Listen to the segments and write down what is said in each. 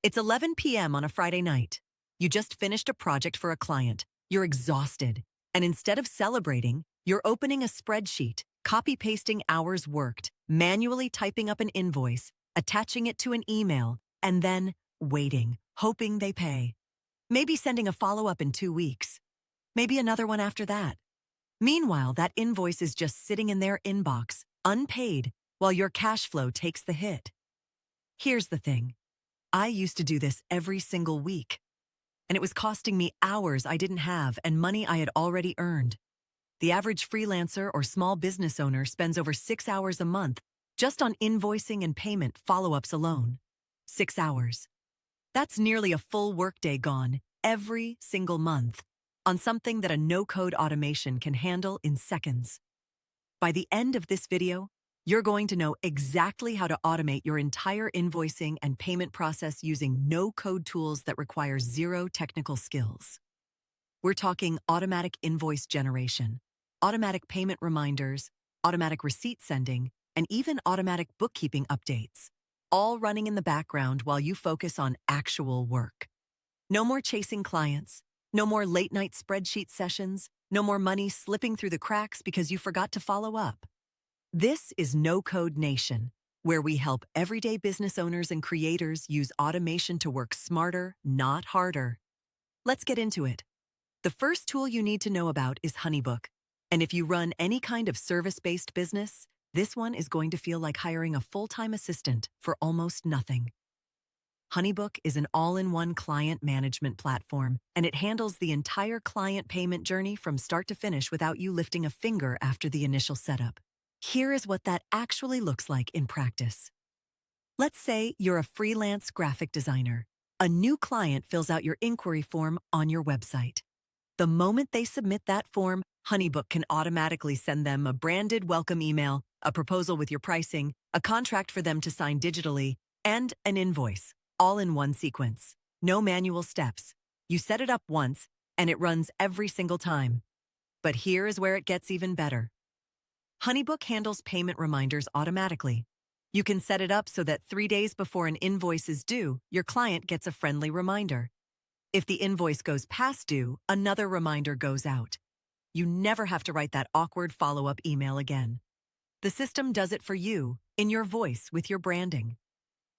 It's 11 p.m. on a Friday night. You just finished a project for a client. You're exhausted. And instead of celebrating, you're opening a spreadsheet, copy-pasting hours worked, manually typing up an invoice, attaching it to an email, and then waiting, hoping they pay. Maybe sending a follow-up in 2 weeks. Maybe another one after that. Meanwhile, that invoice is just sitting in their inbox, unpaid, while your cash flow takes the hit. Here's the thing. I used to do this every single week, and it was costing me hours I didn't have and money I had already earned. The average freelancer or small business owner spends over 6 hours a month just on invoicing and payment follow-ups alone. 6 hours. That's nearly a full workday gone every single month on something that a no-code automation can handle in seconds. By the end of this video, you're going to know exactly how to automate your entire invoicing and payment process using no-code tools that require zero technical skills. We're talking automatic invoice generation, automatic payment reminders, automatic receipt sending, and even automatic bookkeeping updates, all running in the background while you focus on actual work. No more chasing clients, no more late-night spreadsheet sessions, no more money slipping through the cracks because you forgot to follow up. This is No Code Nation, where we help everyday business owners and creators use automation to work smarter, not harder. Let's get into it. The first tool you need to know about is HoneyBook. And if you run any kind of service-based business, this one is going to feel like hiring a full-time assistant for almost nothing. HoneyBook is an all-in-one client management platform, and it handles the entire client payment journey from start to finish without you lifting a finger after the initial setup. Here is what that actually looks like in practice. Let's say you're a freelance graphic designer. A new client fills out your inquiry form on your website. The moment they submit that form, HoneyBook can automatically send them a branded welcome email, a proposal with your pricing, a contract for them to sign digitally, and an invoice, all in one sequence. No manual steps. You set it up once, and it runs every single time. But here is where it gets even better. HoneyBook handles payment reminders automatically. You can set it up so that 3 days before an invoice is due, your client gets a friendly reminder. If the invoice goes past due, another reminder goes out. You never have to write that awkward follow-up email again. The system does it for you, in your voice with your branding.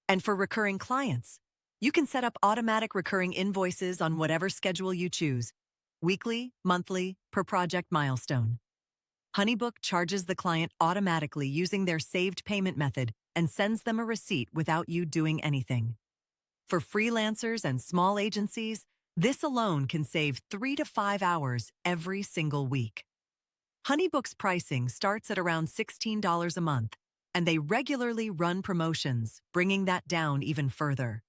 And for recurring clients, you can set up automatic recurring invoices on whatever schedule you choose, weekly, monthly, per project milestone. HoneyBook charges the client automatically using their saved payment method and sends them a receipt without you doing anything. For freelancers and small agencies, this alone can save 3 to 5 hours every single week. HoneyBook's pricing starts at around $16 a month, and they regularly run promotions, bringing that down even further.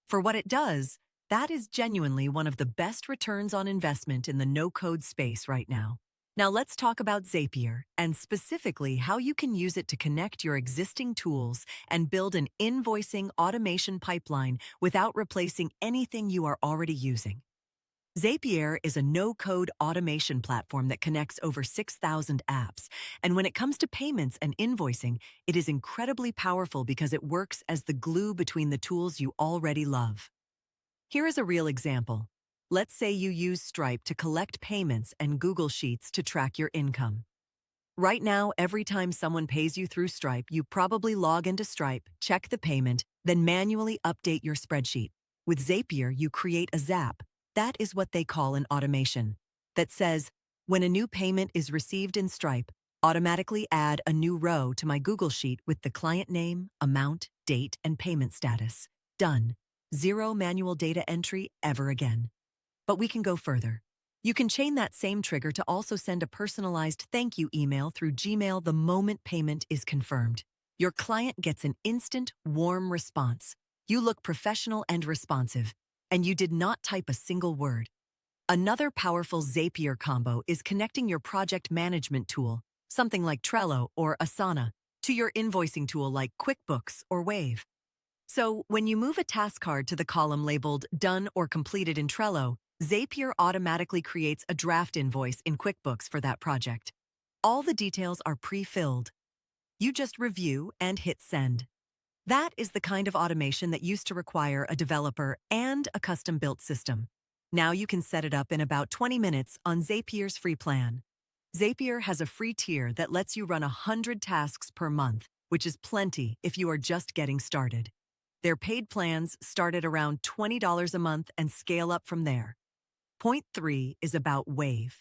For what it does, that is genuinely one of the best returns on investment in the no-code space right now. Now let's talk about Zapier, and specifically how you can use it to connect your existing tools and build an invoicing automation pipeline without replacing anything you are already using. Zapier is a no-code automation platform that connects over 6,000 apps, and when it comes to payments and invoicing, it is incredibly powerful because it works as the glue between the tools you already love. Here is a real example. Let's say you use Stripe to collect payments and Google Sheets to track your income. Right now, every time someone pays you through Stripe, you probably log into Stripe, check the payment, then manually update your spreadsheet. With Zapier, you create a zap. That is what they call an automation. That says, when a new payment is received in Stripe, automatically add a new row to my Google Sheet with the client name, amount, date, and payment status. Done. Zero manual data entry ever again. But we can go further. You can chain that same trigger to also send a personalized thank you email through Gmail the moment payment is confirmed. Your client gets an instant, warm response. You look professional and responsive, and you did not type a single word. Another powerful Zapier combo is connecting your project management tool, something like Trello or Asana, to your invoicing tool like QuickBooks or Wave. So when you move a task card to the column labeled Done or Completed in Trello, Zapier automatically creates a draft invoice in QuickBooks for that project. All the details are pre-filled. You just review and hit send. That is the kind of automation that used to require a developer and a custom-built system. Now you can set it up in about 20 minutes on Zapier's free plan. Zapier has a free tier that lets you run 100 tasks per month, which is plenty if you are just getting started. Their paid plans start at around $20 a month and scale up from there. Point 3 is about Wave.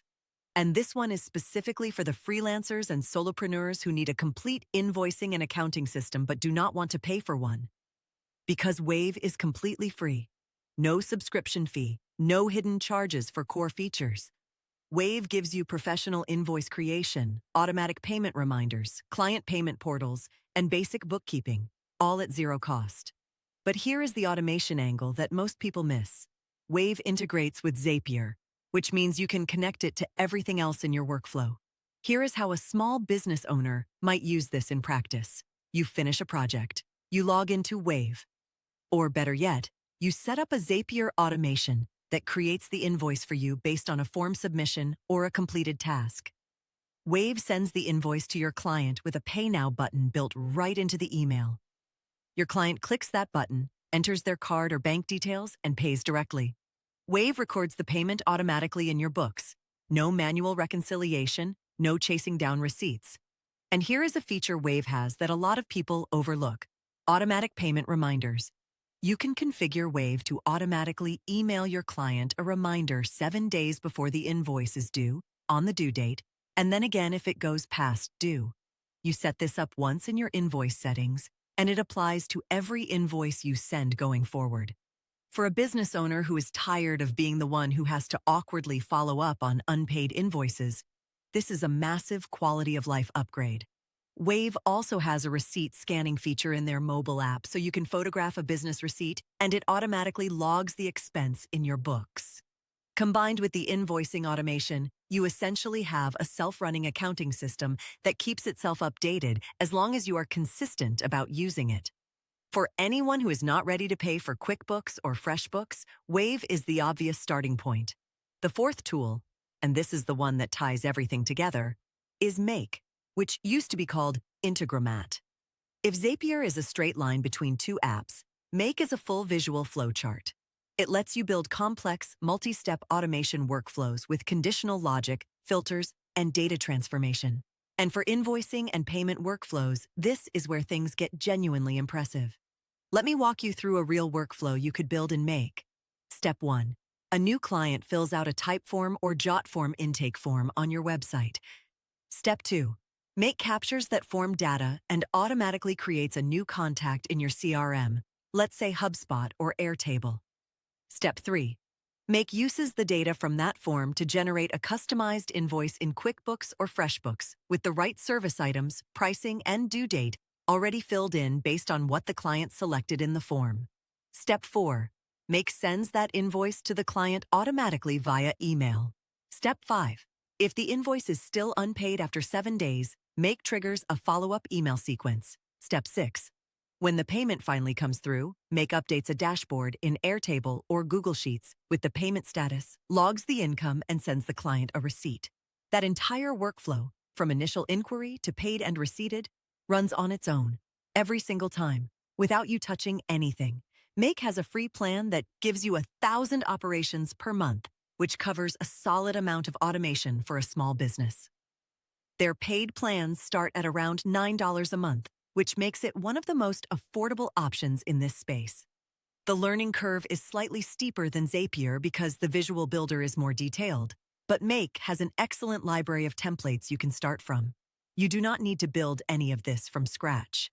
And this one is specifically for the freelancers and solopreneurs who need a complete invoicing and accounting system but do not want to pay for one. Because Wave is completely free. No subscription fee, no hidden charges for core features. Wave gives you professional invoice creation, automatic payment reminders, client payment portals, and basic bookkeeping, all at zero cost. But here is the automation angle that most people miss. Wave integrates with Zapier, which means you can connect it to everything else in your workflow. Here is how a small business owner might use this in practice. You finish a project, you log into Wave. Or better yet, you set up a Zapier automation that creates the invoice for you based on a form submission or a completed task. Wave sends the invoice to your client with a Pay Now button built right into the email. Your client clicks that button, enters their card or bank details, and pays directly. Wave records the payment automatically in your books. No manual reconciliation, no chasing down receipts. And here is a feature Wave has that a lot of people overlook: automatic payment reminders. You can configure Wave to automatically email your client a reminder 7 days before the invoice is due, on the due date, and then again if it goes past due. You set this up once in your invoice settings, and it applies to every invoice you send going forward. For a business owner who is tired of being the one who has to awkwardly follow up on unpaid invoices, this is a massive quality of life upgrade. Wave also has a receipt scanning feature in their mobile app, so you can photograph a business receipt and it automatically logs the expense in your books. Combined with the invoicing automation, you essentially have a self-running accounting system that keeps itself updated as long as you are consistent about using it. For anyone who is not ready to pay for QuickBooks or FreshBooks, Wave is the obvious starting point. The fourth tool, and this is the one that ties everything together, is Make, which used to be called Integromat. If Zapier is a straight line between two apps, Make is a full visual flowchart. It lets you build complex, multi-step automation workflows with conditional logic, filters, and data transformation. And for invoicing and payment workflows, this is where things get genuinely impressive. Let me walk you through a real workflow you could build in Make. Step 1. A new client fills out a Typeform or JotForm intake form on your website. Step 2. Make captures that form data and automatically creates a new contact in your CRM, let's say HubSpot or Airtable. Step 3. Make uses the data from that form to generate a customized invoice in QuickBooks or FreshBooks with the right service items, pricing, and due date already filled in based on what the client selected in the form. Step 4. Make sends that invoice to the client automatically via email. Step 5. If the invoice is still unpaid after 7 days, Make triggers a follow-up email sequence. Step 6. When the payment finally comes through, Make updates a dashboard in Airtable or Google Sheets with the payment status, logs the income, and sends the client a receipt. That entire workflow, from initial inquiry to paid and receipted, runs on its own, every single time, without you touching anything. Make has a free plan that gives you 1,000 operations per month, which covers a solid amount of automation for a small business. Their paid plans start at around $9 a month, which makes it one of the most affordable options in this space. The learning curve is slightly steeper than Zapier because the visual builder is more detailed, but Make has an excellent library of templates you can start from. You do not need to build any of this from scratch.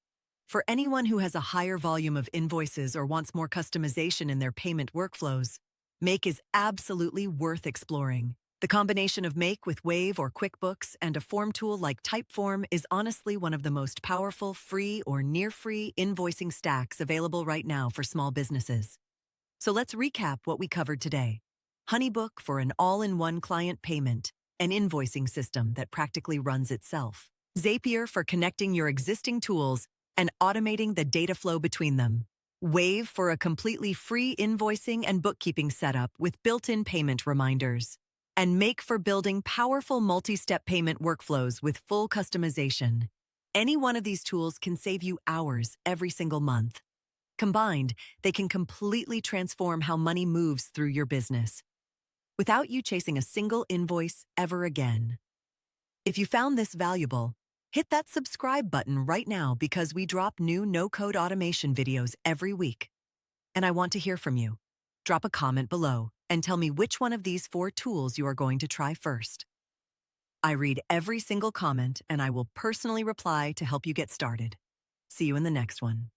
For anyone who has a higher volume of invoices or wants more customization in their payment workflows, Make is absolutely worth exploring. The combination of Make with Wave or QuickBooks and a form tool like Typeform is honestly one of the most powerful free or near-free invoicing stacks available right now for small businesses. So let's recap what we covered today. Honeybook for an all-in-one client payment, an invoicing system that practically runs itself. Zapier for connecting your existing tools and automating the data flow between them. Wave for a completely free invoicing and bookkeeping setup with built-in payment reminders. And Make for building powerful multi-step payment workflows with full customization. Any one of these tools can save you hours every single month. Combined, they can completely transform how money moves through your business, without you chasing a single invoice ever again. If you found this valuable, hit that subscribe button right now because we drop new no-code automation videos every week. And I want to hear from you. Drop a comment below and tell me which one of these 4 tools you are going to try first. I read every single comment and I will personally reply to help you get started. See you in the next one.